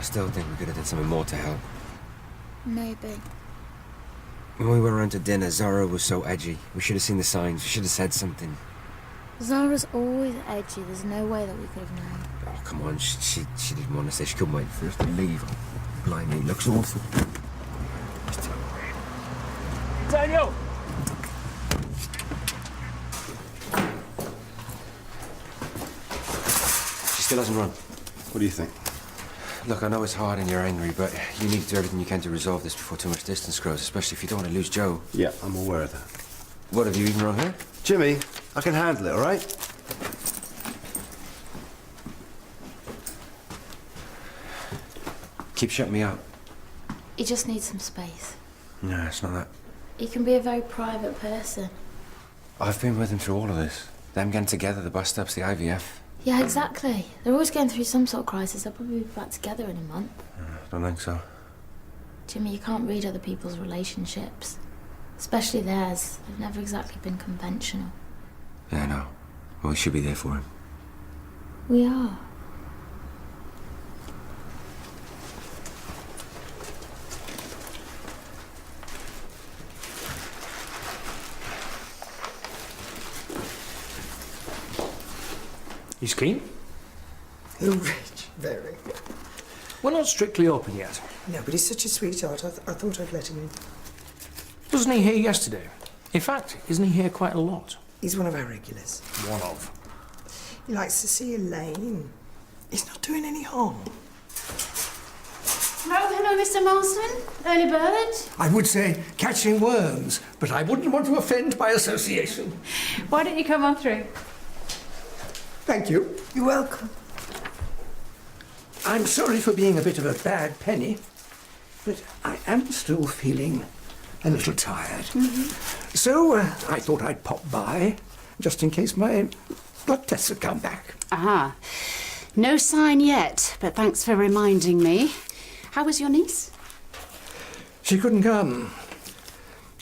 still think we could have done something more to help. Maybe. When we went around to dinner, Zara was so edgy. We should have seen the signs. We should have said something. Zara's always edgy. There's no way that we could have known. Oh, come on. She didn't want to say. She couldn't wait for us to leave. Oh, blimey, it looks awful. Daniel! She still hasn't run. What do you think? Look, I know it's hard and you're angry, but you need to do everything you can to resolve this before too much distance grows, especially if you don't want to lose Joe. Yeah, I'm aware of that. What, have you even rung her? Jimmy, I can handle it, all right? Keep shutting me out. He just needs some space. No, it's not that. He can be a very private person. I've been with him through all of this. Them getting together, the bus stops, the IVF. Yeah, exactly. They're always going through some sort of crisis. They'll probably be back together in a month. I don't think so. Jimmy, you can't read other people's relationships. Especially theirs. They've never exactly been conventional. Yeah, I know. Well, we should be there for him. We are. He's keen? Oh, Rich, very. We're not strictly open yet. No, but he's such a sweetheart. I thought I'd let him in. Wasn't he here yesterday? In fact, isn't he here quite a lot? He's one of our regulars. One of. He likes to see Elaine. He's not doing any harm. Hello, Mr. Marston. Early bird. I would say catching worms, but I wouldn't want to offend by association. Why don't you come on through? Thank you. You're welcome. I'm sorry for being a bit of a bad penny, but I am still feeling a little tired. So I thought I'd pop by, just in case my blood tests had come back. Ah, no sign yet, but thanks for reminding me. How was your niece? She couldn't come,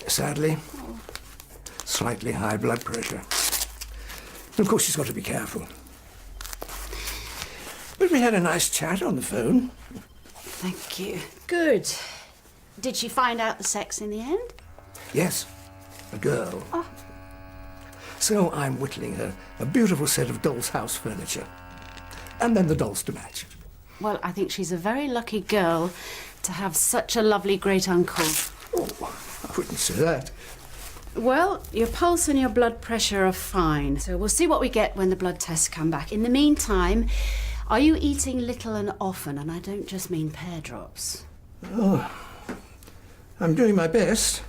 sadly. Slightly high blood pressure. Of course, she's got to be careful. But we had a nice chat on the phone. Thank you. Good. Did she find out the sex in the end? Yes, a girl. Oh. So I'm whittling her a beautiful set of doll's house furniture. And then the dolls to match. Well, I think she's a very lucky girl to have such a lovely great-uncle. Oh, I wouldn't say that. Well, your pulse and your blood pressure are fine, so we'll see what we get when the blood tests come back. In the meantime, are you eating little and often? And I don't just mean pear drops. Oh, I'm doing my best.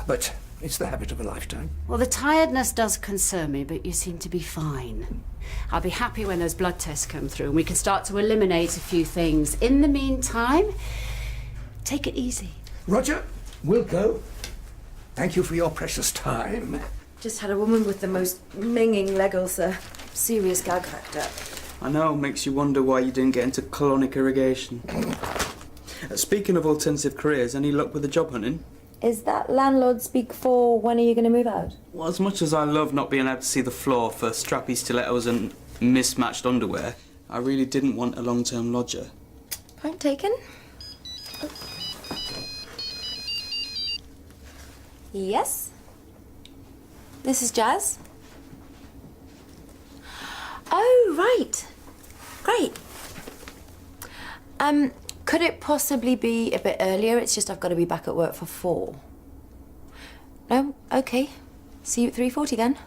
But it's the habit of a lifetime. Well, the tiredness does concern me, but you seem to be fine. I'll be happy when those blood tests come through and we can start to eliminate a few things. In the meantime, take it easy. Roger, Wilco, thank you for your precious time. Just had a woman with the most minging leg ulcer. Serious gag factor. I know, makes you wonder why you didn't get into colonic irrigation. Speaking of alternative careers, any luck with the job hunting? Is that landlord speak for when are you going to move out? Well, as much as I love not being able to see the floor for strappy stilettos and mismatched underwear, I really didn't want a long-term lodger. Point taken. Yes? This is Jazz? Oh, right. Great. Could it possibly be a bit earlier? It's just I've got to be back at work for 4. No? Okay. See you at 3:40 then.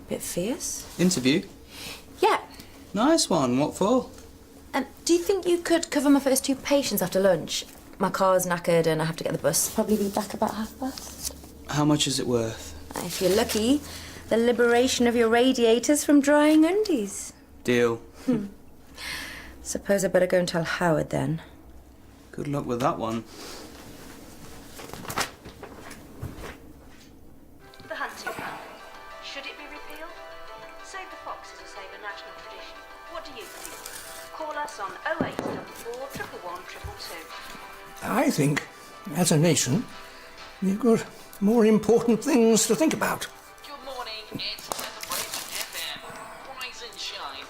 Bit fierce. Interview? Yeah. Nice one. What for? Do you think you could cover my first 2 patients after lunch? My car's knackered and I have to get the bus. Probably be back about 1:30. How much is it worth? If you're lucky, the liberation of your radiators from drying undies. Deal. Suppose I better go and tell Howard then. Good luck with that one. The hunting ban. Should it be repealed? Save the fox is a save a national tradition. What do you think? Call us on 0844 111 222. I think, as a nation, we've got more important things to think about. Good morning, it's Celebration FM. Rise and shine.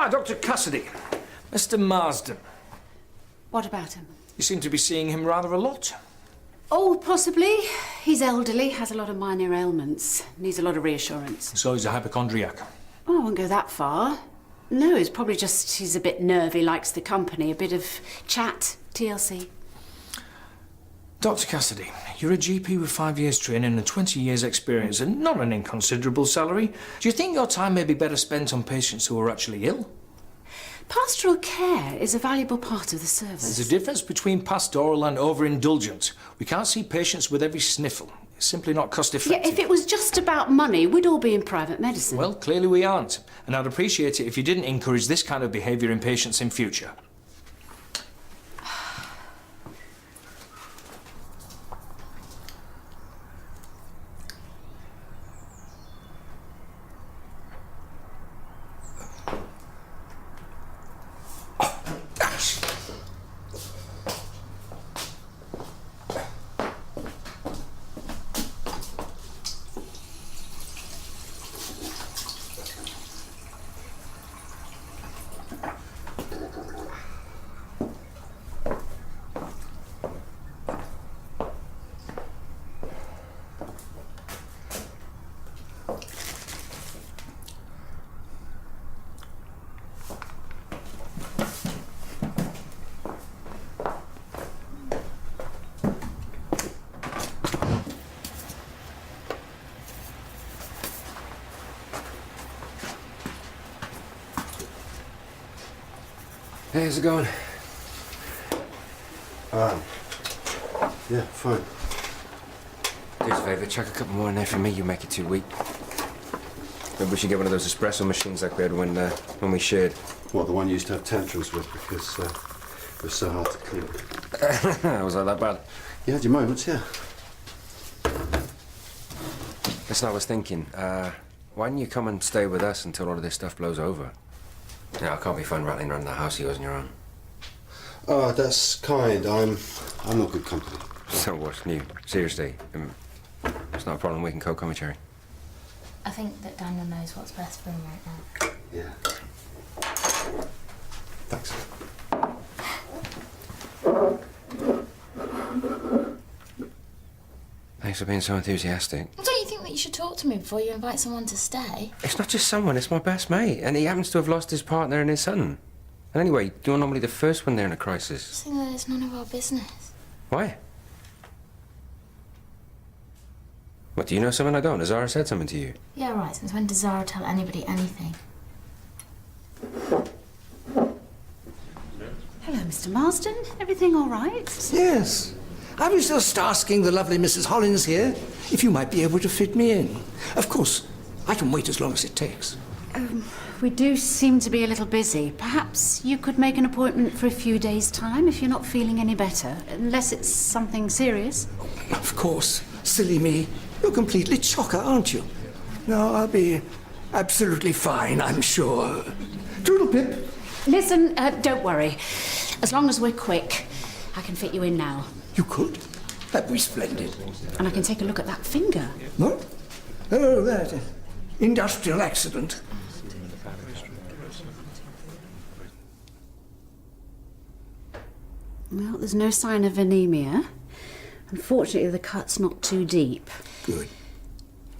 Ah, Dr. Cassidy. Mr. Marsden. What about him? You seem to be seeing him rather a lot. Oh, possibly. He's elderly, has a lot of minor ailments, needs a lot of reassurance. So he's a hypochondriac. Oh, I won't go that far. No, it's probably just he's a bit nervy, likes the company, a bit of chat, TLC. Dr. Cassidy, you're a GP with 5 years training and 20 years experience and not an inconsiderable salary. Do you think your time may be better spent on patients who are actually ill? Pastoral care is a valuable part of the service. There's a difference between pastoral and overindulgent. We can't see patients with every sniffle. It's simply not cost effective. Yeah, if it was just about money, we'd all be in private medicine. Well, clearly we aren't. And I'd appreciate it if you didn't encourage this kind of behaviour in patients in future. Hey, how's it going? Yeah, fine. Do us a favour, chuck a couple more in there for me. You make it too weak. Maybe we should get one of those espresso machines like we had when we shared. What, the one you used to have tantrums with because it was so hard to clean? Was that bad? You had your moments, yeah. Listen, I was thinking, why don't you come and stay with us until all of this stuff blows over? Yeah, it can't be fun rattling around the house of yours on your own. Oh, that's kind. I'm not good company. So what's new? Seriously, it's not a problem. We can co-commentary. I think that Daniel knows what's best for him right now. Yeah. Thanks. Thanks for being so enthusiastic. Don't you think that you should talk to me before you invite someone to stay? It's not just someone, it's my best mate. And he happens to have lost his partner and his son. And anyway, you're normally the first one there in a crisis. Just think that it's none of our business. Why? What, do you know something I don't? Has Zara said something to you? Yeah, right. Since when does Zara tell anybody anything? Hello, Mr. Marsden. Everything all right? Yes. I was just asking the lovely Mrs. Hollins here if you might be able to fit me in. Of course, I can wait as long as it takes. We do seem to be a little busy. Perhaps you could make an appointment for a few days' time if you're not feeling any better, unless it's something serious. Of course. Silly me. You're completely chocker, aren't you? No, I'll be absolutely fine, I'm sure. Toodle-pip. Listen, don't worry. As long as we're quick, I can fit you in now. You could? That'd be splendid. And I can take a look at that finger. What? Oh, that. Industrial accident. Well, there's no sign of anemia. Unfortunately, the cut's not too deep. Good.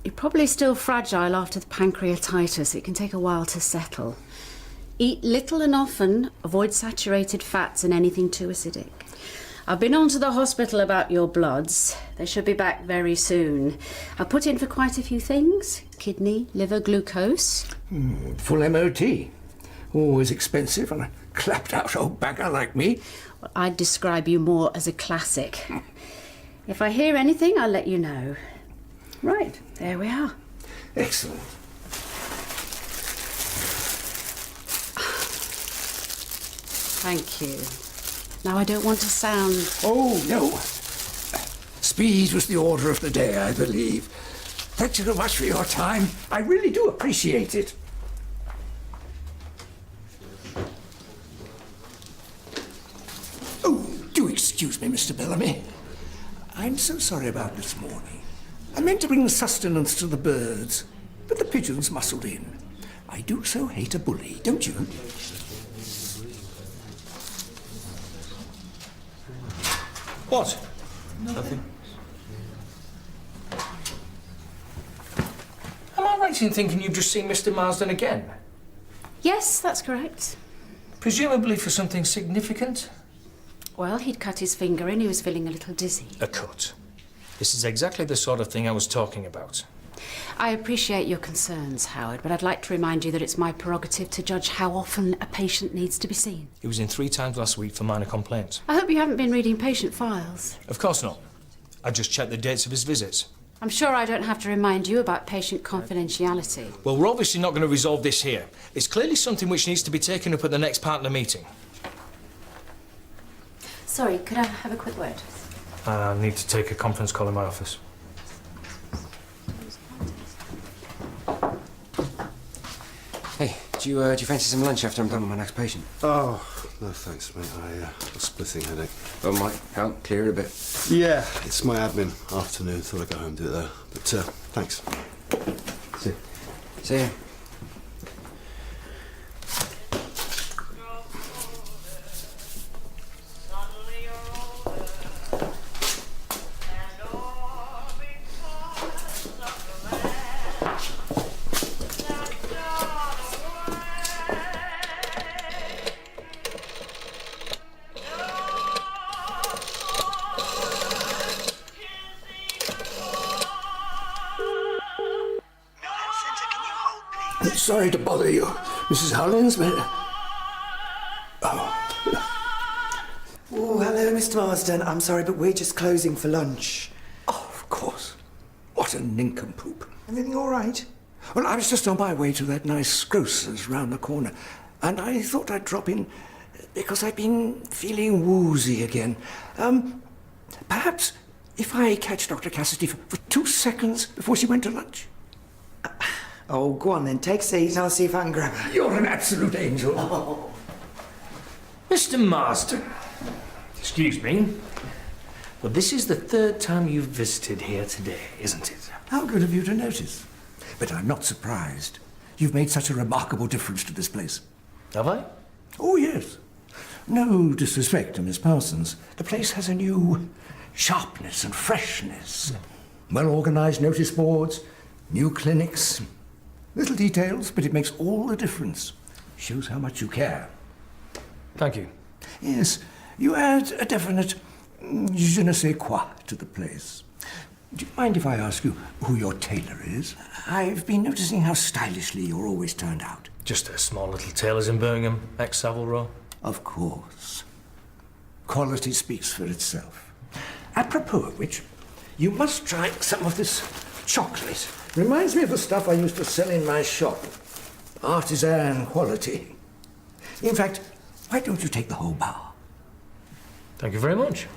You're probably still fragile after the pancreatitis. It can take a while to settle. Eat little and often. Avoid saturated fats and anything too acidic. I've been on to the hospital about your bloods. They should be back very soon. I put in for quite a few things. Kidney, liver, glucose. Full MOT. Always expensive on a clapped-out old bagger like me. Well, I'd describe you more as a classic. If I hear anything, I'll let you know. Right, there we are. Excellent. Thank you. Now, I don't want to sound... Oh, no. Speed was the order of the day, I believe. Thank you so much for your time. I really do appreciate it. Oh, do excuse me, Mr. Bellamy. I'm so sorry about this morning. I meant to bring sustenance to the birds, but the pigeons muscled in. I do so hate a bully, don't you? What? Nothing. Am I right in thinking you've just seen Mr. Marsden again? Yes, that's correct. Presumably for something significant? Well, he'd cut his finger and he was feeling a little dizzy. A cut. This is exactly the sort of thing I was talking about. I appreciate your concerns, Howard, but I'd like to remind you that it's my prerogative to judge how often a patient needs to be seen. He was in 3 times last week for minor complaints. I hope you haven't been reading patient files. Of course not. I just checked the dates of his visits. I'm sure I don't have to remind you about patient confidentiality. Well, we're obviously not going to resolve this here. It's clearly something which needs to be taken up at the next partner meeting. Sorry, could I have a quick word? I need to take a conference call in my office. Hey, do you fancy some lunch after I'm done with my next patient? Oh, no thanks, mate. A splitting headache. Well, might help clear it a bit. Yeah, it's my admin afternoon. Thought I'd go home and do it there. But thanks. See ya. Sorry to bother you, Mrs. Hollins, but... Oh, hello, Mr. Marsden. I'm sorry, but we're just closing for lunch. Oh, of course. What a nincompoop. Everything all right? Well, I was just on my way to that nice grocer's round the corner, and I thought I'd drop in because I've been feeling woozy again. Perhaps if I catch Dr. Cassidy for 2 seconds before she went to lunch? Oh, go on then. Take a seat and I'll see if I can grab her. You're an absolute angel. Oh. Mr. Marsden. Excuse me. Well, this is the 3rd time you've visited here today, isn't it? How good of you to notice. But I'm not surprised. You've made such a remarkable difference to this place. Have I? Oh, yes. No disrespect to Miss Parsons. The place has a new sharpness and freshness. Well-organised notice boards, new clinics. Little details, but it makes all the difference. Shows how much you care. Thank you. Yes, you add a definite je ne sais quoi to the place. Do you mind if I ask you who your tailor is? I've been noticing how stylishly you're always turned out. Just a small little tailor's in Birmingham, ex-Savile Row. Of course. Quality speaks for itself. Apropos of which, you must try some of this chocolate. Reminds me of the stuff I used to sell in my shop. Artisan quality. In fact, why don't you take the whole bar? Thank you very much.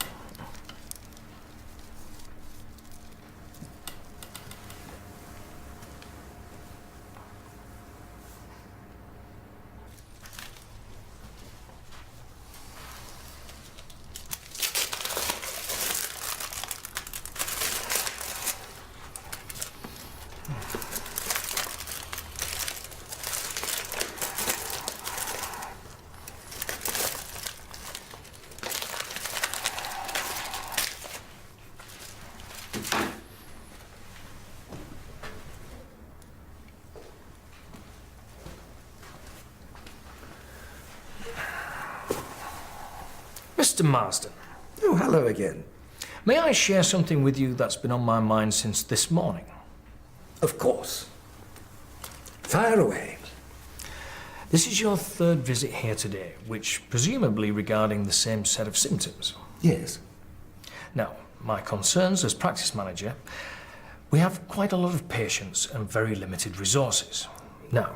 Mr. Marsden. Oh, hello again. May I share something with you that's been on my mind since this morning? Of course. Fire away. This is your 3rd visit here today, which presumably regarding the same set of symptoms. Yes. Now, my concerns as practice manager, we have quite a lot of patients and very limited resources. Now,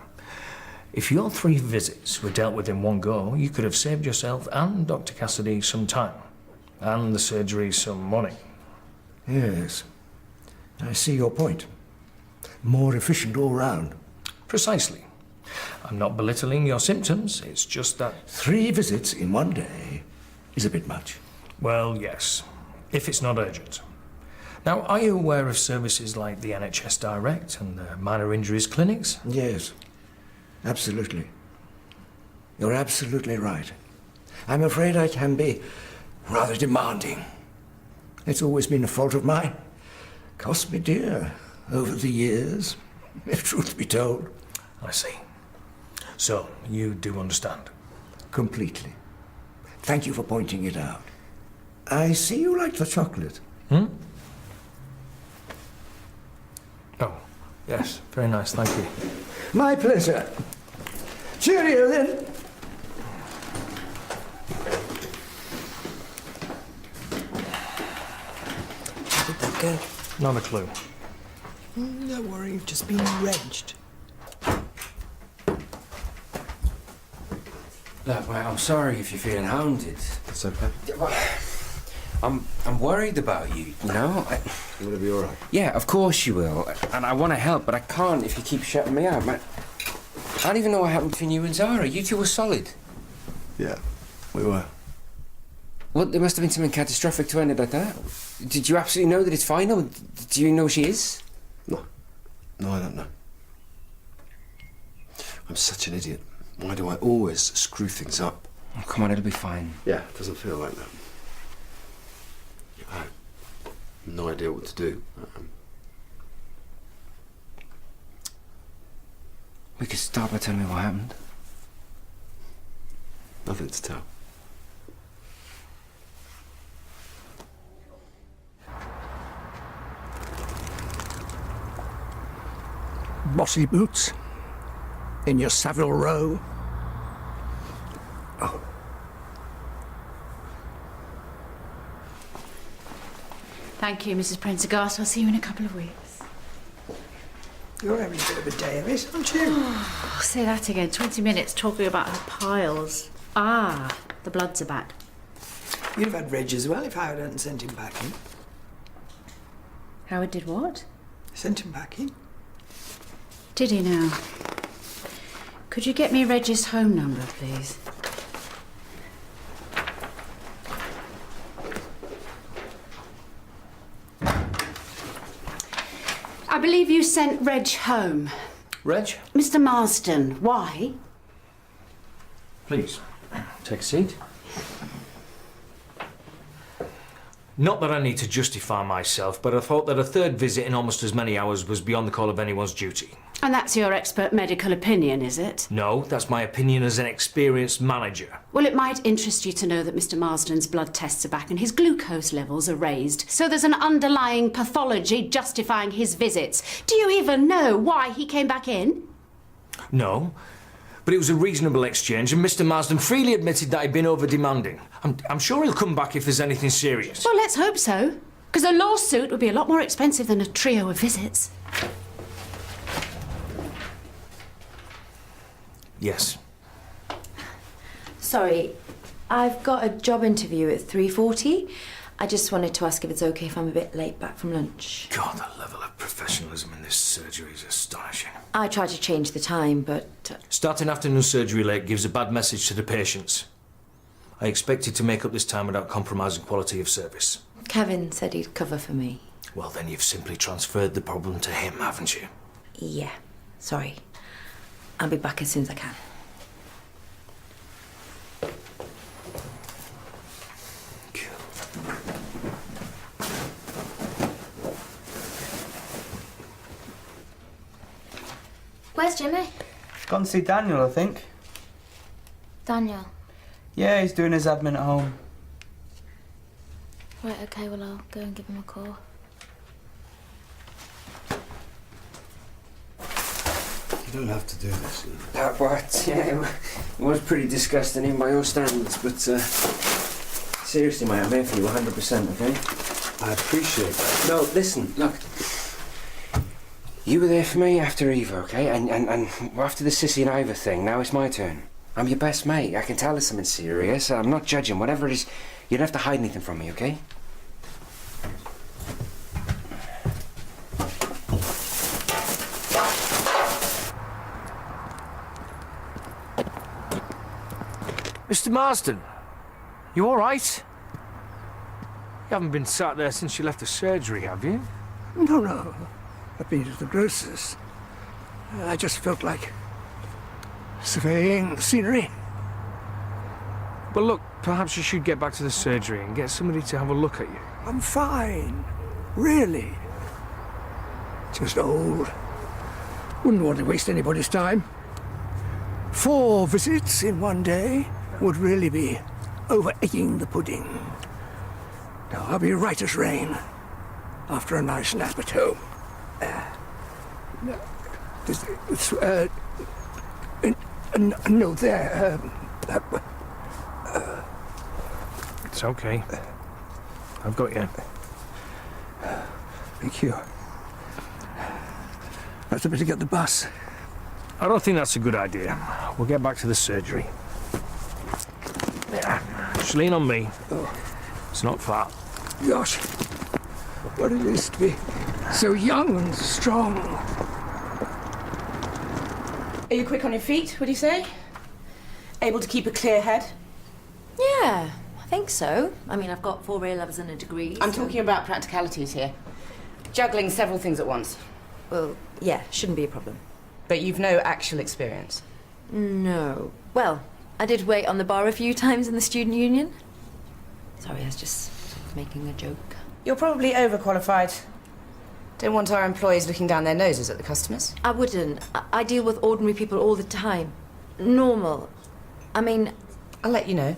if your 3 visits were dealt with in one go, you could have saved yourself and Dr. Cassidy some time, and the surgery some money. Yes. I see your point. More efficient all round. Precisely. I'm not belittling your symptoms, it's just that... 3 visits in one day is a bit much. Well, yes, if it's not urgent. Now, are you aware of services like the NHS Direct and the minor injuries clinics? Yes. Absolutely. You're absolutely right. I'm afraid I can be rather demanding. It's always been a fault of mine. Cost me dear over the years, if truth be told. I see. So, you do understand? Completely. Thank you for pointing it out. I see you like the chocolate. Oh, yes. Very nice, thank you. My pleasure. Cheerio, then. How did that go? Not a clue. Don't worry, you've just been wrenched. Look, mate, I'm sorry if you're feeling hounded. It's okay. I'm worried about you, you know? You're gonna be all right. Yeah, of course you will. And I want to help, but I can't if you keep shutting me out, man. I don't even know what happened between you and Zara. You two were solid. Yeah, we were. Well, there must have been something catastrophic to end it like that. Did you absolutely know that it's final? Do you know she is? No. No, I don't know. I'm such an idiot. Why do I always screw things up? Oh, come on, it'll be fine. Yeah, it doesn't feel like that. I have no idea what to do. We could start by telling me what happened. Nothing to tell. Bossy boots in your Savile Row. Oh. Thank you, Mrs. Prendergast. I'll see you in a couple of weeks. You're having a bit of a day of it, aren't you? Oh, say that again. 20 minutes talking about her piles. Ah, the Bloods are back. You'd have had Reg as well if Howard hadn't sent him back in. Howard did what? Sent him back in. Did he now? Could you get me Reg's home number, please? I believe you sent Reg home. Reg, Mr. Marsden, why? please, take a seat. Not that I need to justify myself, but I thought that a third visit in almost as many hours was beyond the call of anyone's duty. And that's your expert medical opinion, is it? No, that's my opinion as an experienced manager. Well, it might interest you to know that Mr. Marsden's blood tests are back and his glucose levels are raised. So there's an underlying pathology justifying his visits. Do you even know why he came back in? No, but it was a reasonable exchange, and Mr. Marsden freely admitted that he'd been over-demanding. I'm sure he'll come back if there's anything serious. Well, let's hope so. Because a lawsuit would be a lot more expensive than a trio of visits. Yes. Sorry, I've got a job interview at 3:40. I just wanted to ask if it's okay if I'm a bit late back from lunch. God, the level of professionalism in this surgery is astonishing. I tried to change the time, but... Starting afternoon surgery late gives a bad message to the patients. I expected to make up this time without compromising quality of service. Kevin said he'd cover for me. Well, then you've simply transferred the problem to him, haven't you? Yeah, sorry. I'll be back as soon as I can. Where's Jimmy? Gone to see Daniel, I think. Daniel. Yeah, he's doing his admin at home. Right, okay, well, I'll go and give him a call. You don't have to do this. You know. That what? Yeah, it was pretty disgusting even by your standards, but seriously, mate, I'm here for you 100%, okay? I appreciate that. No, listen, look. You were there for me after Eva, okay? And after the Sissy and Ivor thing, now it's my turn. I'm your best mate. I can tell there's something serious. I'm not judging. Whatever it is, you don't have to hide anything from me, okay? Mr. Marsden, you all right? You haven't been sat there since you left the surgery, have you? No. I've been to the grocer's. I just felt like surveying the scenery. Well, look, perhaps you should get back to the surgery and get somebody to have a look at you. I'm fine, really. Just old. Wouldn't want to waste anybody's time. 4 visits in one day would really be over-egging the pudding. No, I'll be right as rain after a nice nap at home. No, there. It's okay. I've got you. Thank you. Perhaps I better get the bus. I don't think that's a good idea. We'll get back to the surgery. Just lean on me. It's not far. Gosh, what it is to be so young and strong. Are you quick on your feet, would you say? Able to keep a clear head? Yeah, I think so. I mean, I've got 4 A-levels and a degree. I'm talking about practicalities here. Juggling several things at once. Well, yeah, shouldn't be a problem. But you've no actual experience? No. Well, I did wait on the bar a few times in the student union. Sorry, I was just making a joke. You're probably overqualified. Don't want our employees looking down their noses at the customers. I wouldn't. I deal with ordinary people all the time. Normal. I mean... I'll let you know.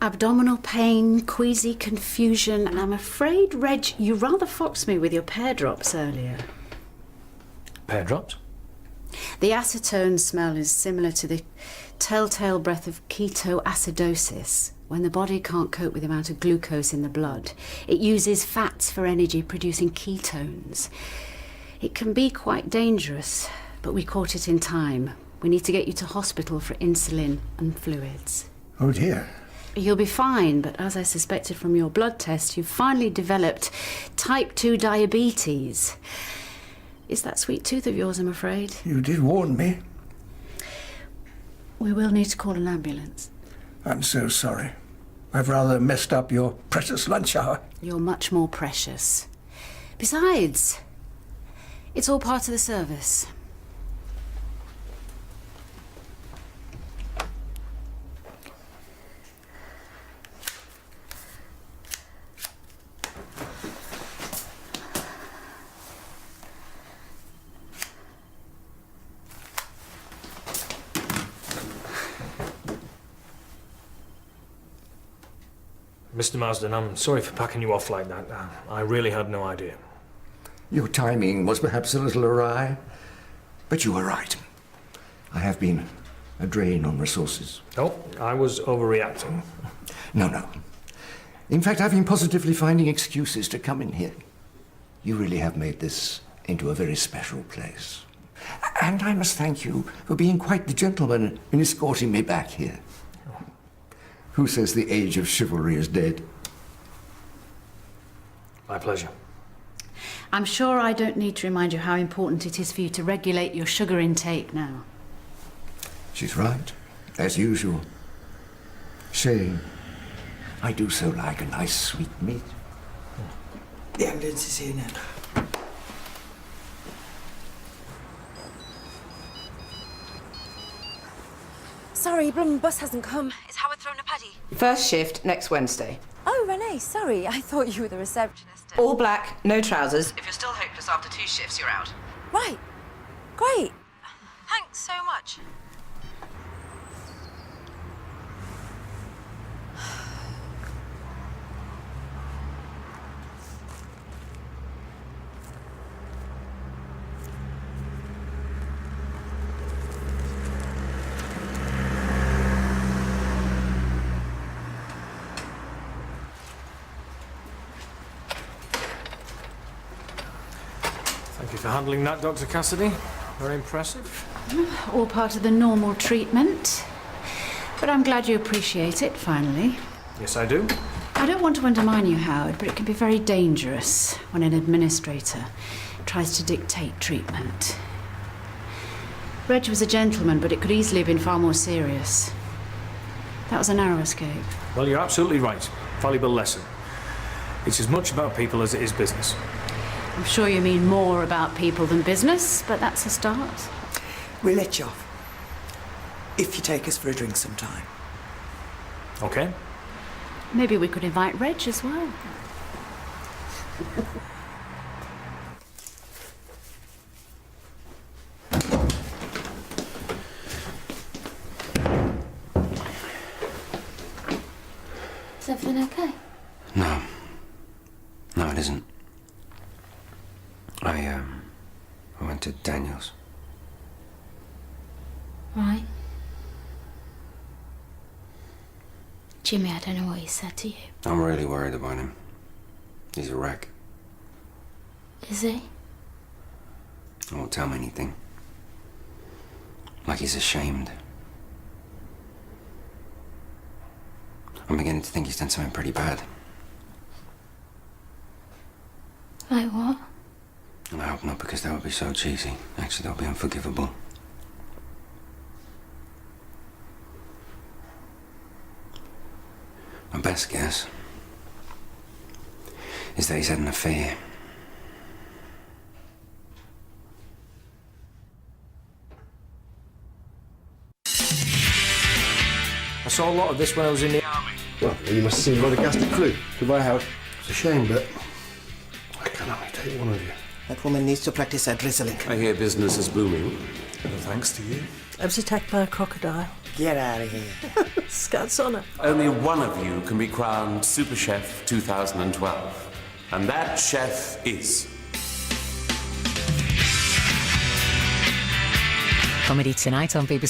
Abdominal pain, queasy confusion, and I'm afraid, Reg, you rather foxed me with your pear drops earlier. Pear drops? The acetone smell is similar to the telltale breath of ketoacidosis, when the body can't cope with the amount of glucose in the blood. It uses fats for energy, producing ketones. It can be quite dangerous, but we caught it in time. We need to get you to hospital for insulin and fluids. Oh dear. You'll be fine, but as I suspected from your blood test, you've finally developed type 2 diabetes. It's that sweet tooth of yours, I'm afraid. You did warn me. We will need to call an ambulance. I'm so sorry. I've rather messed up your precious lunch hour. You're much more precious. Besides, it's all part of the service. Mr. Marsden, I'm sorry for packing you off like that. I really had no idea. Your timing was perhaps a little awry, but you were right. I have been a drain on resources. Oh, I was overreacting. No. In fact, I've been positively finding excuses to come in here. You really have made this into a very special place. And I must thank you for being quite the gentleman in escorting me back here. Who says the age of chivalry is dead? My pleasure. I'm sure I don't need to remind you how important it is for you to regulate your sugar intake now. She's right, as usual. Shame. I do so like a nice sweet meat. The ambulance is here now. Sorry, blooming bus hasn't come. Is Howard thrown a paddy? First shift next Wednesday. Oh, Renee, sorry. I thought you were the receptionist. All black, no trousers. If you're still hopeless after 2 shifts, you're out. Right. Great. Thanks so much. Thank you for handling that, Dr. Cassidy. Very impressive. All part of the normal treatment. But I'm glad you appreciate it, finally. Yes, I do. I don't want to undermine you, Howard, but it can be very dangerous when an administrator tries to dictate treatment. Reg was a gentleman, but it could easily have been far more serious. That was a narrow escape. Well, you're absolutely right. Valuable lesson. It's as much about people as it is business. I'm sure you mean more about people than business, but that's a start. We'll let you off. If you take us for a drink sometime. Okay. Maybe we could invite Reg as well. Is everything okay? No. No, it isn't. I went to Daniel's. Right. Jimmy, I don't know what he said to you. I'm really worried about him. He's a wreck. Is he? He won't tell me anything. Like he's ashamed. I'm beginning to think he's done something pretty bad. Like what? And I hope not, because that would be so cheesy. Actually, that would be unforgivable. My best guess is that he's had an affair. I saw a lot of this when I was in the army. Well, you must have seen a lot of gas to clue. Goodbye, Howard. It's a shame, but I can only take one of you. That woman needs to practice her drizzling. I hear business is booming. Well, thanks to you. I was attacked by a crocodile. Get out of here. Scout's honour. Only one of you can be crowned Super Chef 2012. And that chef is... Comedy Tonight on BBC.